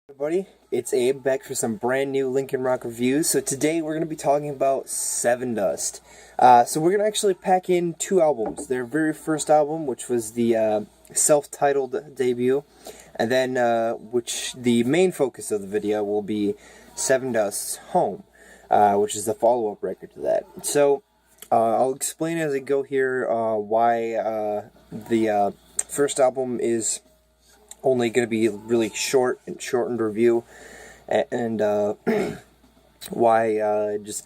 Everybody, it's Abe back for some brand new Linkin Rock reviews. So today we're going to be talking about Sevendust. So we're going to actually pack in two albums. Their very first album, which was the self-titled debut, and then which the main focus of the video will be Sevendust's Home, which is the follow-up record to that. So I'll explain as I go here why the first album is only going to be really shortened review, and why just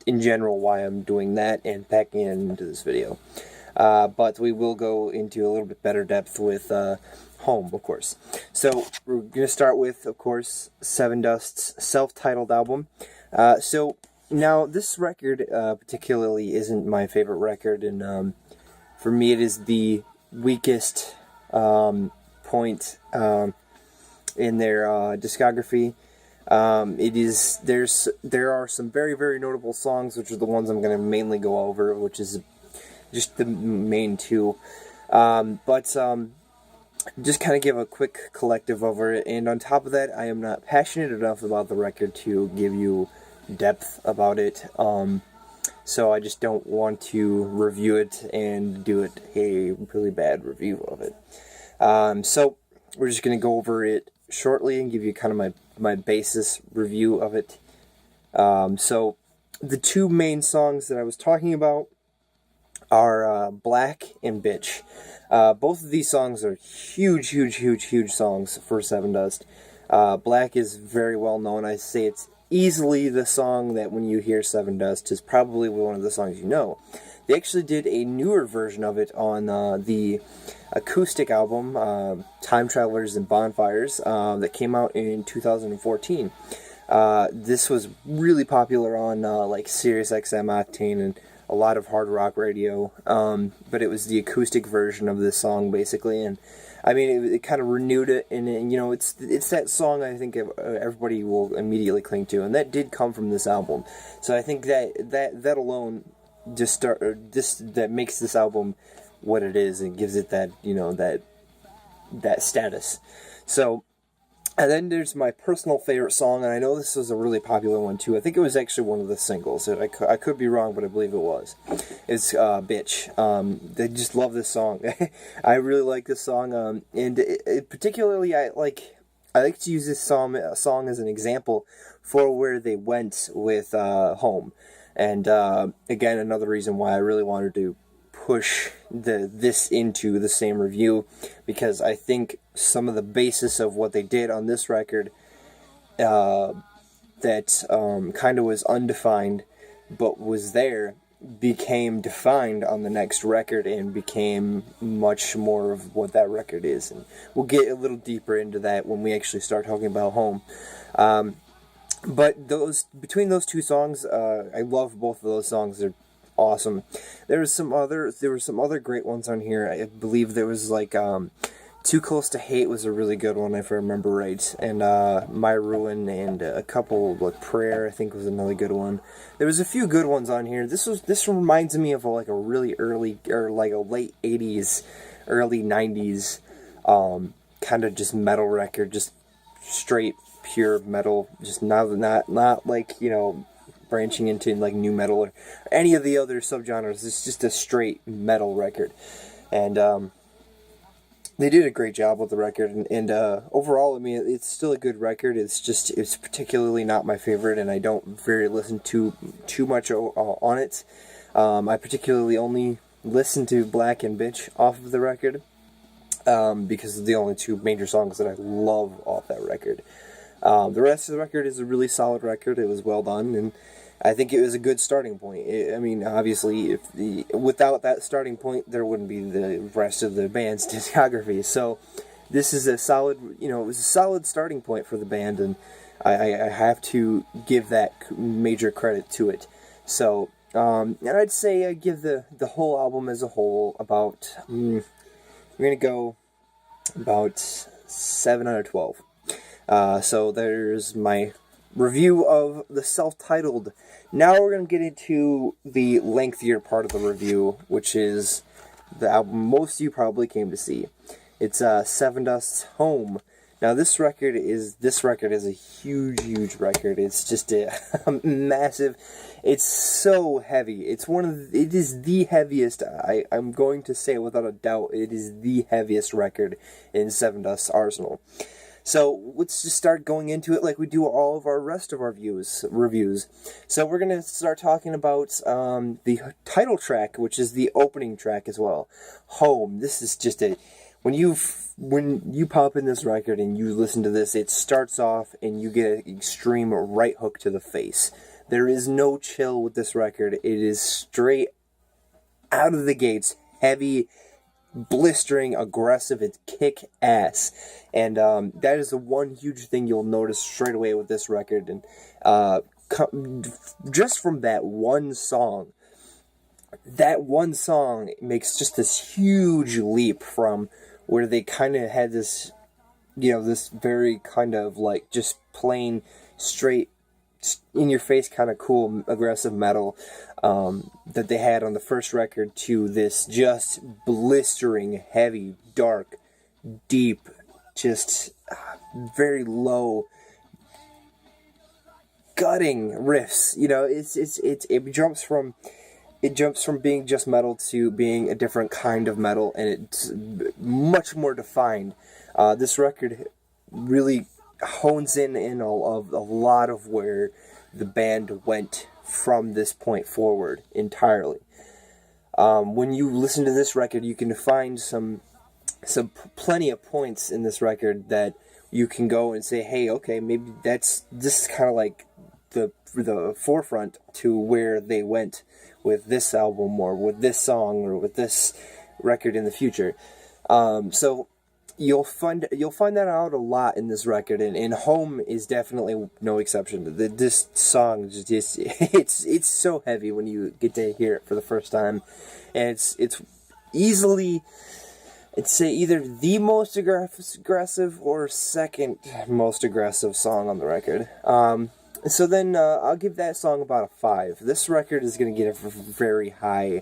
in general why I'm doing that and packing it into this video. But we will go into a little bit better depth with Home, of course. So we're going to start with, of course, Sevendust's self-titled album. So now this record particularly isn't my favorite record, and for me it is the weakest point in their discography. There are some very notable songs, which are the ones I'm going to mainly go over, which is just the main two. Just kind of give a quick collective over it, and on top of that, I am not passionate enough about the record to give you depth about it. So I just don't want to review it and do it a really bad review of it. So we're just going to go over it shortly and give you kind of my basis review of it. So the two main songs that I was talking about are Black and Bitch. Both of these songs are huge songs for Sevendust. Black is very well known. I say it's easily the song that when you hear Sevendust is probably one of the songs you know. They actually did a newer version of it on the acoustic album, Time Travelers and Bonfires, that came out in 2014. This was really popular on like Sirius XM Octane and a lot of hard rock radio, but it was the acoustic version of this song basically, and I mean it kind of renewed it, and you know it's that song I think everybody will immediately cling to, and that did come from this album. So I think that alone that makes this album what it is and gives it that, you know, that status. So, and then there's my personal favorite song, and I know this was a really popular one too. I think it was actually one of the singles. I could be wrong, but I believe it was. It's Bitch. I just love this song. I really like this song, and particularly I like to use this song as an example for where they went with Home. And again, another reason why I really wanted to push this into the same review, because I think some of the basis of what they did on this record that kind of was undefined but was there became defined on the next record and became much more of what that record is. And we'll get a little deeper into that when we actually start talking about Home. But between those two songs, I love both of those songs. They're awesome. There were some other great ones on here. I believe there was like Too Close to Hate was a really good one if I remember right, and My Ruin, and a couple like Prayer I think was another good one. There was a few good ones on here. This reminds me of like a really early, or like a late 80s, early 90s kind of just metal record, just straight pure metal, just not like, you know, branching into like new metal or any of the other subgenres. It's just a straight metal record, and they did a great job with the record, and overall, I mean, it's still a good record. It's particularly not my favorite, and I don't listen to too much on it. I particularly only listen to Black and Bitch off of the record, because of the only two major songs that I love off that record. The rest of the record is a really solid record. It was well done, and I think it was a good starting point. I mean, obviously, without that starting point, there wouldn't be the rest of the band's discography. So, this is a solid, you know, it was a solid starting point for the band, and I have to give that major credit to it. So, and I'd say I give the whole album as a whole about, we're gonna go about 7 out of 12. So there's my review of the self-titled. Now we're going to get into the lengthier part of the review, which is the album most of you probably came to see. It's Sevendust's Home. Now this record is a huge record. It's just a massive. It's so heavy. It is the heaviest. I'm going to say without a doubt, it is the heaviest record in Sevendust's arsenal. So let's just start going into it like we do all of our rest of our reviews. So we're gonna start talking about the title track, which is the opening track as well. Home. This is just when you pop in this record and you listen to this, it starts off and you get an extreme right hook to the face. There is no chill with this record. It is straight out of the gates, heavy, blistering, aggressive. It's kick ass, and that is the one huge thing you'll notice straight away with this record. And just from that one song makes just this huge leap from where they kind of had this, this very kind of like just plain straight in your face kind of cool aggressive metal that they had on the first record to this just blistering, heavy, dark, deep, just very low, gutting riffs. It jumps from being just metal to being a different kind of metal, and it's much more defined. This record really hones in a lot of where the band went from this point forward entirely. When you listen to this record, you can find some plenty of points in this record that you can go and say, hey, okay, maybe this is kind of like the forefront to where they went with this album or with this song or with this record in the future. So you'll find that out a lot in this record, and Home is definitely no exception. This song it's so heavy when you get to hear it for the first time, and it's easily, I'd say, either the most aggressive or second most aggressive song on the record. So then I'll give that song about a 5. This record is going to get a very high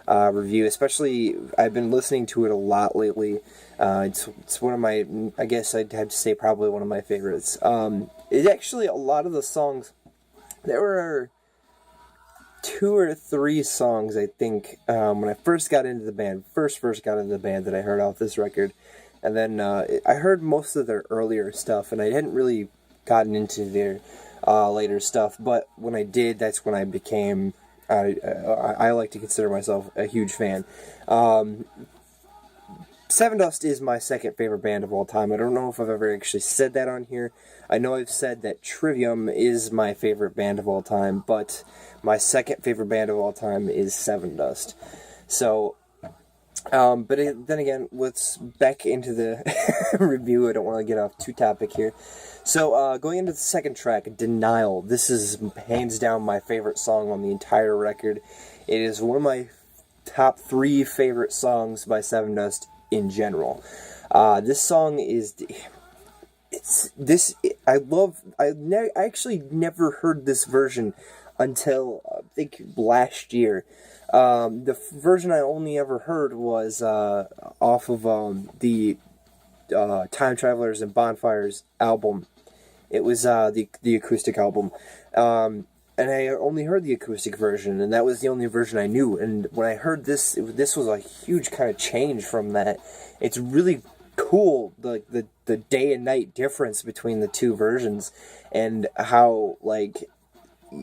review, especially I've been listening to it a lot lately. It's one of my, I guess I'd have to say probably one of my favorites. It actually, a lot of the songs, there were 2 or 3 songs, I think, when I first got into the band, first got into the band that I heard off this record. And then I heard most of their earlier stuff, and I hadn't really gotten into their later stuff, but when I did, that's when I became, I like to consider myself a huge fan. Sevendust is my second favorite band of all time. I don't know if I've ever actually said that on here. I know I've said that Trivium is my favorite band of all time, but my second favorite band of all time is Sevendust. So, but then again, let's back into the review. I don't want to get off too topic here. So, going into the second track, Denial. This is hands down my favorite song on the entire record. It is one of my top 3 favorite songs by Sevendust in general. This song is, I actually never heard this version until, I think, last year. The version I only ever heard was off of the Time Travelers and Bonfires album. It was the acoustic album, and I only heard the acoustic version, and that was the only version I knew. And when I heard this, this was a huge kind of change from that. It's really cool, the day and night difference between the 2 versions, and how, like,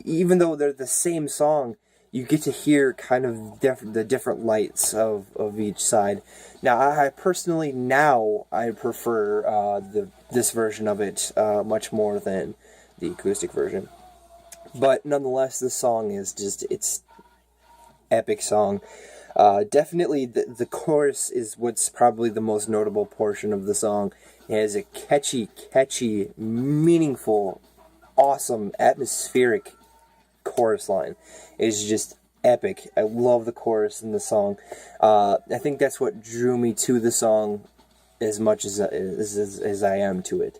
even though they're the same song, you get to hear kind of the different lights of each side. Now, I personally, I prefer this version of it much more than the acoustic version. But nonetheless, this song is it's epic song. Definitely, the chorus is what's probably the most notable portion of the song. It has a catchy, meaningful, awesome, atmospheric chorus line. It's just epic. I love the chorus in the song. I think that's what drew me to the song as much as I am to it.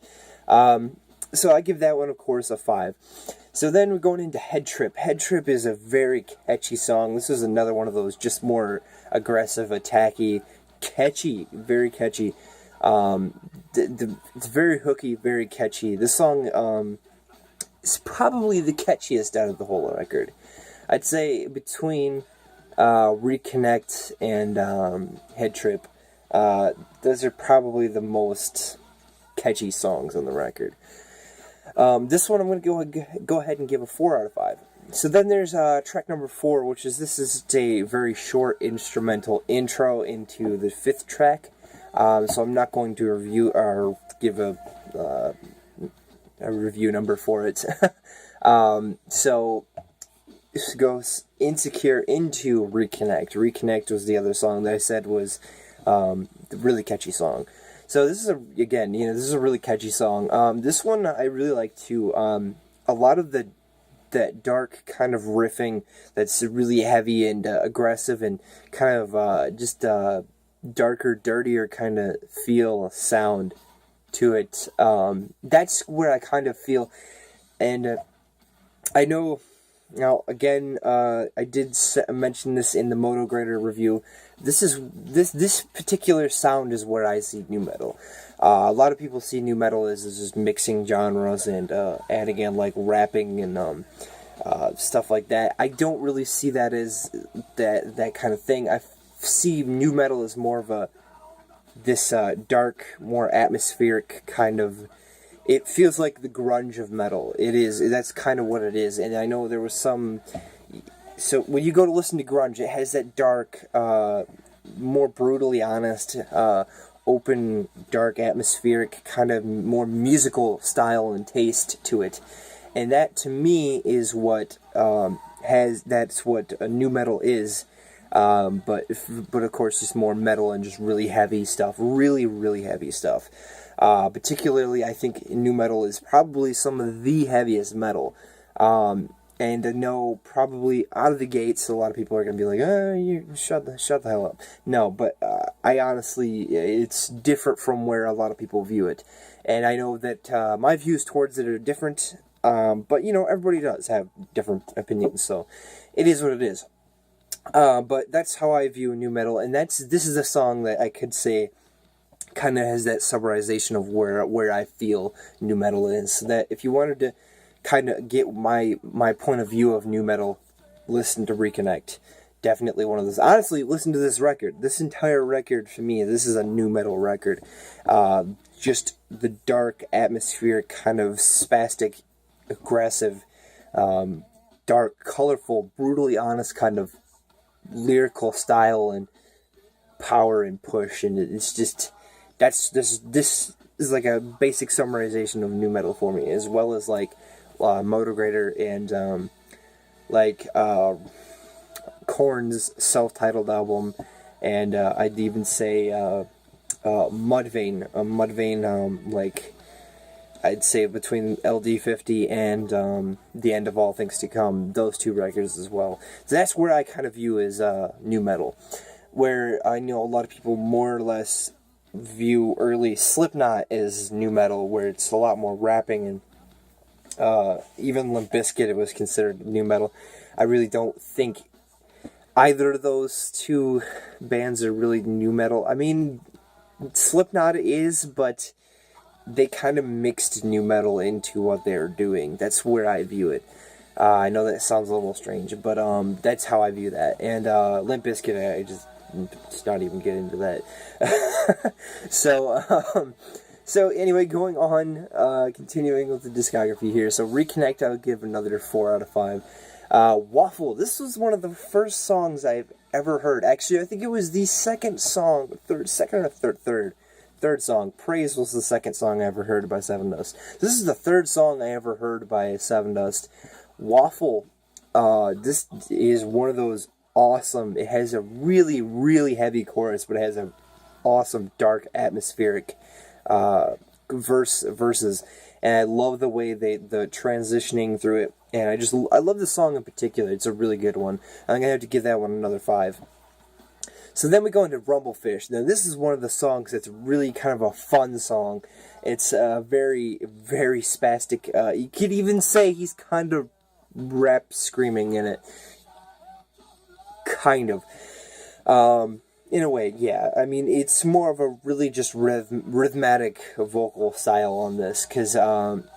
So I give that one, of course, a 5. So then we're going into Head Trip. Head Trip is a very catchy song. This is another one of those just more aggressive, attacky, catchy, very catchy. It's very hooky, very catchy. This song is probably the catchiest out of the whole record. I'd say between Reconnect and Head Trip, those are probably the most catchy songs on the record. This one I'm going to go ahead and give a 4 out of 5. So then there's track number 4, which is a very short instrumental intro into the 5th track. So I'm not going to review or give a review number for it. So this goes Insecure into Reconnect. Reconnect was the other song that I said was the really catchy song. So this is this is a really catchy song. This one I really like too. A lot of that dark kind of riffing that's really heavy and aggressive and kind of just darker, dirtier kind of sound to it. That's where I kind of feel, and I know. Now, again, I did mention this in the Moto Grader review. This particular sound is where I see nu metal. A lot of people see nu metal as just mixing genres and adding in like rapping and stuff like that. I don't really see that as that kind of thing. I see nu metal as more of this dark, more atmospheric kind of. It feels like the grunge of metal. It is. That's kind of what it is. And I know there was some. So when you go to listen to grunge, it has that dark, more brutally honest, open, dark, atmospheric, kind of more musical style and taste to it. And that, to me, is what that's what nu metal is. But of course, just more metal and just really heavy stuff. Really, really heavy stuff. Particularly, I think nu metal is probably some of the heaviest metal. And I know probably out of the gates, a lot of people are going to be like, you shut the hell up. No, but I honestly, it's different from where a lot of people view it. And I know that my views towards it are different, but, everybody does have different opinions, so it is what it is. But that's how I view nu metal, and this is a song that I could say kind of has that summarization of where I feel nu metal is. So that if you wanted to kind of get my point of view of nu metal, listen to Reconnect. Definitely one of those. Honestly, listen to this record. This entire record, for me, this is a nu metal record. Just the dark, atmospheric, kind of spastic, aggressive, dark, colorful, brutally honest kind of lyrical style and power and push, and it's just this is like a basic summarization of nu metal for me, as well as like Moto Grader and Korn's self-titled album, and I'd even say Mudvayne, like I'd say between LD50 and The End of All Things to Come, those two records as well. So that's where I kind of view as nu metal, where I know a lot of people more or less view early Slipknot as nu metal, where it's a lot more rapping, and even Limp Bizkit, it was considered nu metal. I really don't think either of those two bands are really nu metal. I mean, Slipknot is, but they kind of mixed nu metal into what they're doing. That's where I view it. I know that sounds a little strange, but that's how I view that. And Limp Bizkit, I just not even get into that. So anyway, going on, continuing with the discography here. So Reconnect, I would give another 4 out of 5. Waffle, this was one of the first songs I've ever heard. Actually, I think it was the second song, third song. Praise was the second song I ever heard by Sevendust. This is the third song I ever heard by Sevendust. Waffle, this is one of those awesome, it has a really, really heavy chorus, but it has an awesome, dark, atmospheric verses, and I love the way the transitioning through it, and I love the song in particular. It's a really good one. I'm gonna have to give that one another 5. So then we go into Rumblefish. Now this is one of the songs that's really kind of a fun song. It's very, very spastic. You could even say he's kind of rap screaming in it. Kind of. In a way, yeah. I mean, it's more of a really just rhythmatic vocal style on this, because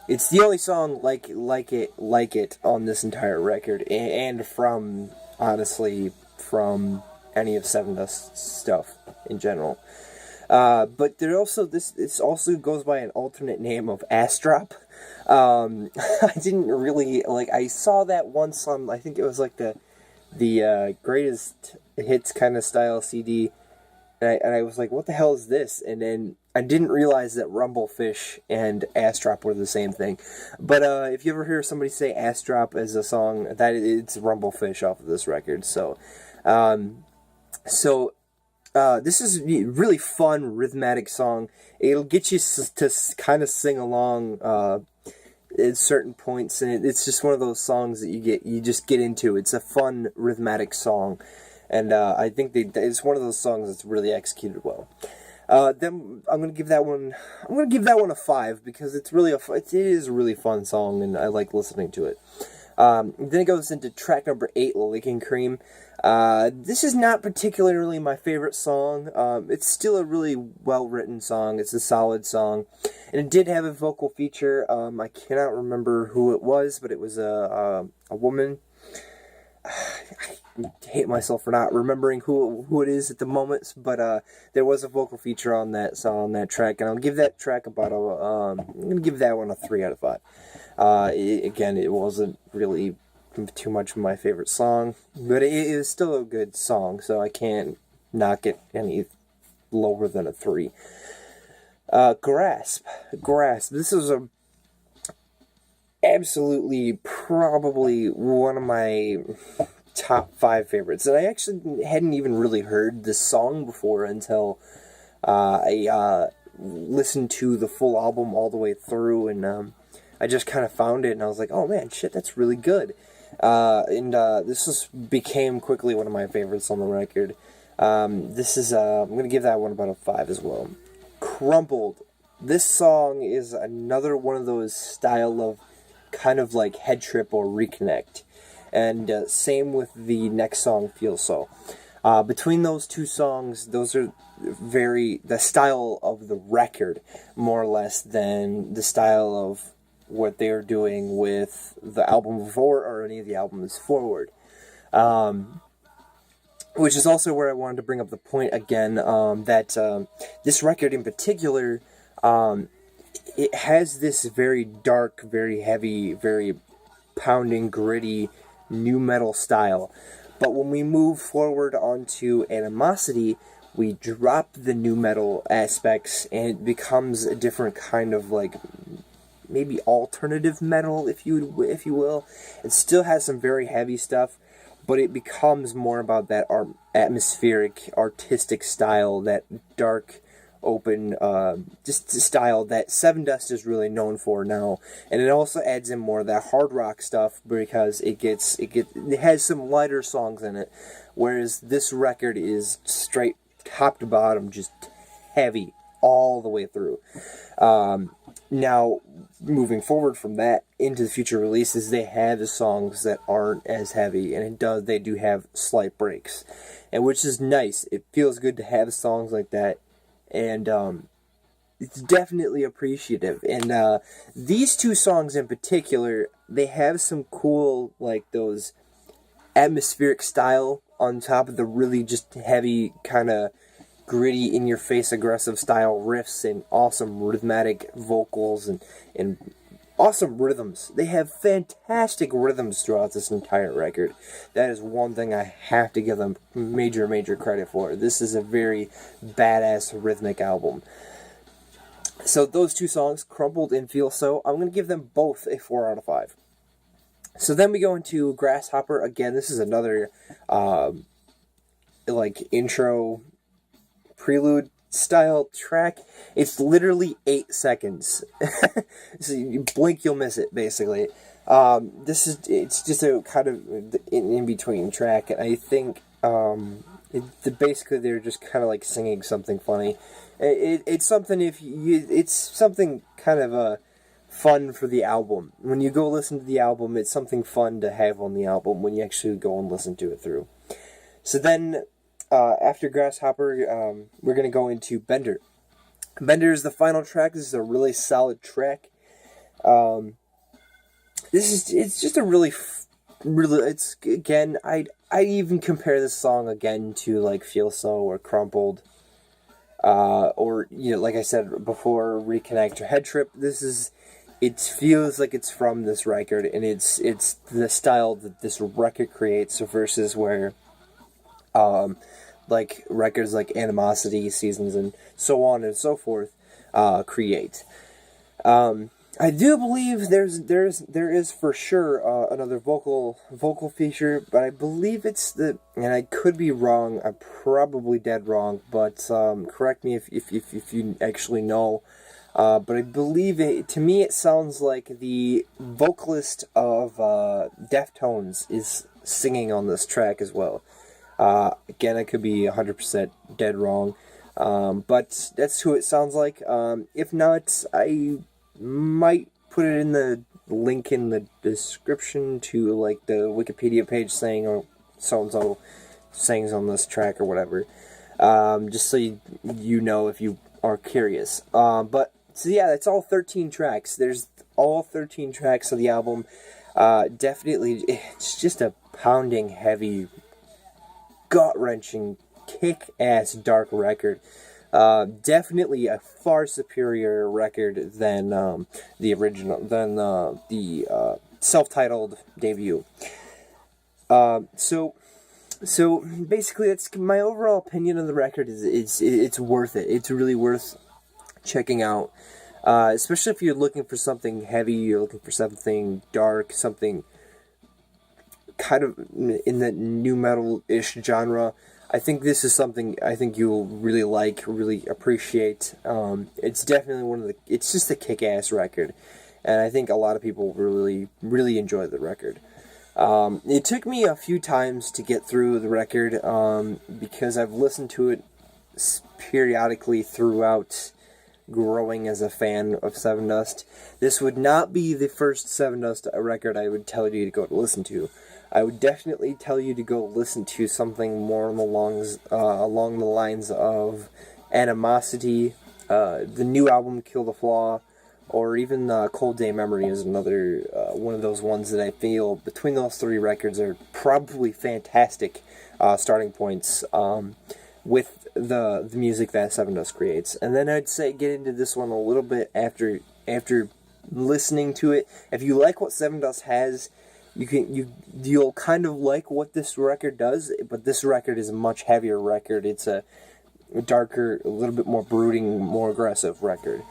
it's the only song like it on this entire record, and from, honestly, from any of Sevendust stuff in general. But there also this also goes by an alternate name of Ass Drop. I didn't really I saw that once on, I think it was like the greatest hits kind of style CD, and I was like, what the hell is this? And then I didn't realize that Rumblefish and Ass Drop were the same thing. But if you ever hear somebody say Ass Drop as a song, that it's Rumblefish off of this record. So this is a really fun rhythmatic song. It'll get you to kind of sing along at certain points, and it's just one of those songs that you just get into. It's a fun rhythmatic song, and I think it's one of those songs that's really executed well. Then I'm gonna give that one a 5, because it is a really fun song, and I like listening to it. Then it goes into track number 8, Licking Cream. This is not particularly my favorite song. It's still a really well-written song. It's a solid song. And it did have a vocal feature. I cannot remember who it was, but it was a woman. I hate myself for not remembering who it is at the moment, but there was a vocal feature on that song, on that track, and I'll give that track about I'm gonna give that one a 3 out of 5. Again, it wasn't really too much of my favorite song, but it is still a good song, so I can't knock it any lower than a 3. Grasp. This is absolutely probably one of my top 5 favorites, and I actually hadn't even really heard this song before until I listened to the full album all the way through, and I just kind of found it, and I was like, oh man, shit, that's really good. This became quickly one of my favorites on the record. I'm going to give that one about a 5 as well. Crumpled. This song is another one of those style of kind of like Head Trip or Reconnect. And same with the next song, Feel So. Between those two songs, those are the style of the record, more or less, than the style of what they're doing with the album before or any of the albums forward. Which is also where I wanted to bring up the point again, that this record in particular, it has this very dark, very heavy, very pounding, gritty nu metal style. But when we move forward onto Animosity, we drop the nu metal aspects, and it becomes a different kind of maybe alternative metal, if you will. It still has some very heavy stuff, but it becomes more about that atmospheric, artistic style, that dark, open, just style that Sevendust is really known for now. And it also adds in more of that hard rock stuff, because it has some lighter songs in it, whereas this record is straight top to bottom, just heavy all the way through. Now, moving forward from that into the future releases, they have the songs that aren't as heavy, and they do have slight breaks, and which is nice. It feels good to have songs like that, and it's definitely appreciative. And these two songs in particular, they have some cool, those atmospheric style on top of the really just heavy, kind of gritty, in-your-face, aggressive style riffs, and awesome rhythmic vocals, and awesome rhythms. They have fantastic rhythms throughout this entire record. That is one thing I have to give them major, major credit for. This is a very badass rhythmic album. So those two songs, Crumpled and Feel So, I'm going to give them both a 4 out of 5. So then we go into Grasshopper. Again, this is another intro prelude style track. It's literally 8 seconds. So you blink, you'll miss it, basically. It's just a kind of in-between track, and I think basically they're just kind of singing something funny. It's something it's something kind of fun for the album. When you go listen to the album, it's something fun to have on the album when you actually go and listen to it through. So then after Grasshopper, we're going to go into Bender. Bender is the final track. This is a really solid track. It's just a really, it's, again, I even compare this song again to, like, Feel So or Crumpled, or, you know, like I said before, Reconnect or Head Trip. It feels like it's from this record, and it's the style that this record creates versus where, like, records like Animosity, Seasons, and so on and so forth, create. I do believe there is for sure another vocal feature, but I believe it's and I could be wrong. I'm probably dead wrong, but correct me if you actually know. But I believe to me it sounds like the vocalist of Deftones is singing on this track as well. Again, I could be 100% dead wrong, but that's who it sounds like. If not, I might put it in the link in the description to, like, the Wikipedia page saying, or so-and-so sings on this track or whatever, just so you know if you are curious. But, so yeah, that's all 13 tracks. There's all 13 tracks of the album. Definitely, it's just a pounding, heavy, gut-wrenching, kick-ass dark record. Definitely a far superior record than the original, than the self-titled debut. So basically, that's my overall opinion on the record. It's worth it. It's really worth checking out, especially if you're looking for something heavy. You're looking for something dark, something kind of in the new metal-ish genre. I think this is something I think you'll really like, really appreciate. It's definitely it's just a kick-ass record, and I think a lot of people really, really enjoy the record. It took me a few times to get through the record, because I've listened to it periodically throughout growing as a fan of Sevendust. This would not be the first Sevendust record I would tell you to go to listen to. I would definitely tell you to go listen to something more along the lines of Animosity, the new album Kill the Flaw, or even Cold Day Memory is another one of those ones that I feel between those three records are probably fantastic starting points with the music that Sevendust creates. And then I'd say get into this one a little bit after listening to it. If you like what Sevendust has, you'll kind of like what this record does, but this record is a much heavier record. It's a darker, a little bit more brooding, more aggressive record.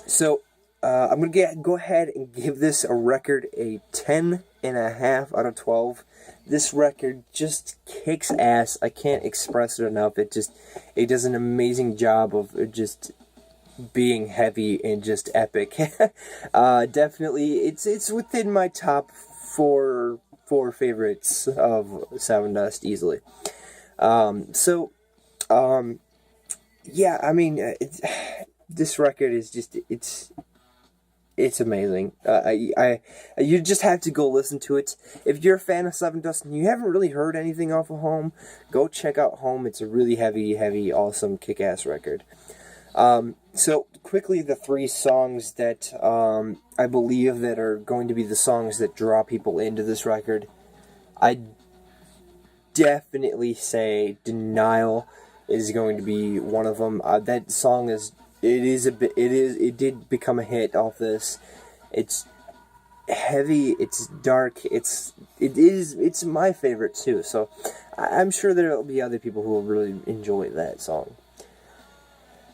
So I'm going to go ahead and give this a record a 10.5 out of 12. This record just kicks ass. I can't express it enough. It does an amazing job of just being heavy and just epic. Definitely, it's within my top four favorites of Sevendust easily. Yeah, I mean, this record is just it's amazing. You just have to go listen to it. If you're a fan of Sevendust and you haven't really heard anything off of Home, go check out Home. It's a really heavy, awesome, kick-ass record. So quickly, the three songs that I believe that are going to be the songs that draw people into this record, I definitely say Denial is going to be one of them. That song it did become a hit off this. It's heavy, it's dark, it's my favorite too. So I'm sure there'll be other people who will really enjoy that song.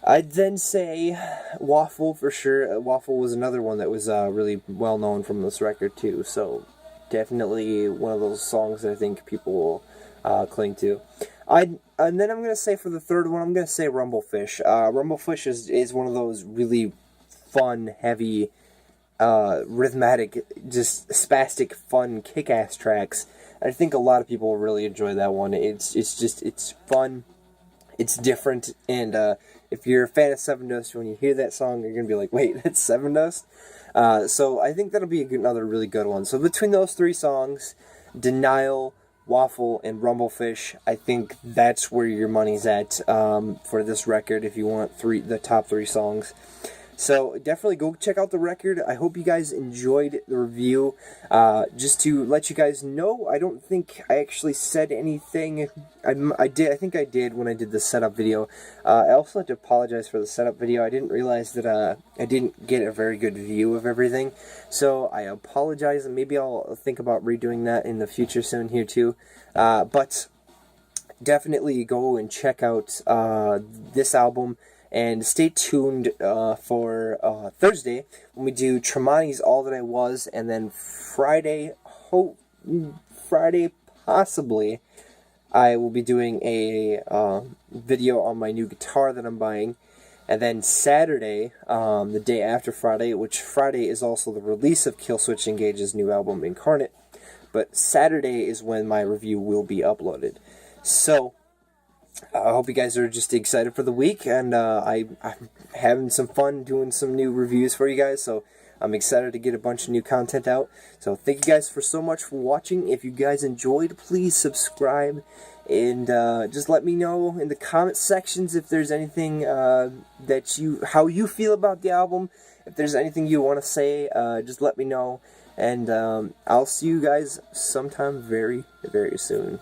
I'd then say Waffle for sure. Waffle was another one that was really well known from this record too. So definitely one of those songs that I think people will cling to. And then I'm going to say for the third one, I'm going to say Rumblefish. Rumblefish is one of those really fun, heavy, rhythmic, just spastic, fun, kick-ass tracks. I think a lot of people will really enjoy that one. It's fun, it's different, and if you're a fan of Sevendust, when you hear that song, you're going to be like, wait, that's Sevendust? So I think that'll be another really good one. So between those three songs, Denial, Waffle, and Rumblefish. I think that's where your money's at for this record if you want the top 3 songs. So definitely go check out the record. I hope you guys enjoyed the review. Just to let you guys know, I don't think I actually said anything. I think I did when I did the setup video. I also have to apologize for the setup video. I didn't realize that I didn't get a very good view of everything. So I apologize, and maybe I'll think about redoing that in the future soon here too. But definitely go and check out this album. And stay tuned for Thursday when we do Tremonti's All That I Was, and then Friday possibly, I will be doing a video on my new guitar that I'm buying. And then Saturday, the day after Friday, which Friday is also the release of Killswitch Engage's new album, Incarnate. But Saturday is when my review will be uploaded. So I hope you guys are just excited for the week, and I'm having some fun doing some new reviews for you guys, so I'm excited to get a bunch of new content out. So thank you guys for so much for watching. If you guys enjoyed, please subscribe, and just let me know in the comment sections if there's anything how you feel about the album. If there's anything you want to say, just let me know, and I'll see you guys sometime very, very soon.